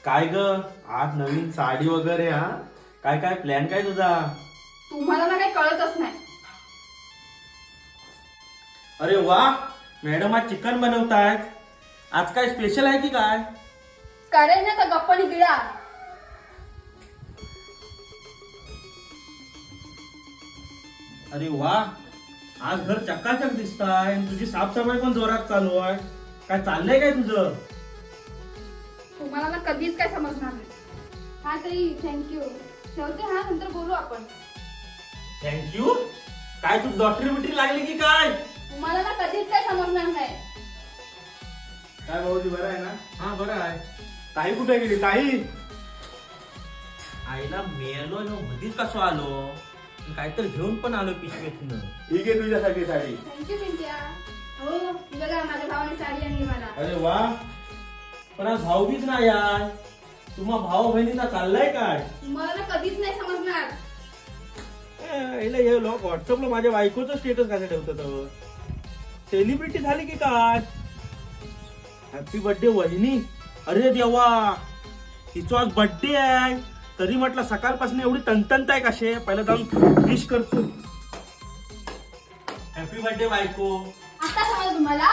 काय ग आज नवीन साडी वगैरे हा काय काय प्लॅन काय तुझा? तुम्हाला ना काही कळतच नाही. अरे वा मॅडम आज चिकन बनवतायत. आज काय स्पेशल आहे की काय? करेन ना तर गप्पणी गिळा. अरे वा आज घर चकाचक दिसताय. तुझी साफसफाई पण जोरात चालू आहे. काय चाललंय काय तुझं? तुम्हाला ना कधीच काय समजणार नाही. हा ताई थँक्यू. ठेवते हा, नंतर बोलू आपण. थँक्यू. काय तू लॉटरी बिटरी लागली की काय? तुम्हाला ना कधीच काय समजणार नाही. काय भाऊजी बरं आहे ना? हा बरं आहे. ताई कुठे गेली ताई? आईला मेलो ना मधीच कसं आलो. काहीतरी घेऊन पण आलो पिशवीतनं. ठीक आहे तुझ्यासाठी साडी. थँक्यू पिंट्या. हो बघा माझ्या भावाने साडी आणली मला. अरे वा पण आज भाऊबीज नाही यार. तुम्हा भाऊ बहिणीचा चाललाय काय? तुम्हाला ना कधीच नाही समजणार. हे लोक व्हॉट्सअपला माझ्या बायकोचं स्टेटस कसं ठेवतात? सेलिब्रिटी झाली की काय? हॅपी बर्थडे वहिनी. अरे देवा तिचा आज बर्थडे आहे. तरी म्हटलं सकाळपासून एवढी तंतंत आहे कसे. पहिला जाऊन विश करतो. हॅपी बर्थडे बायको. आता समज तुम्हाला.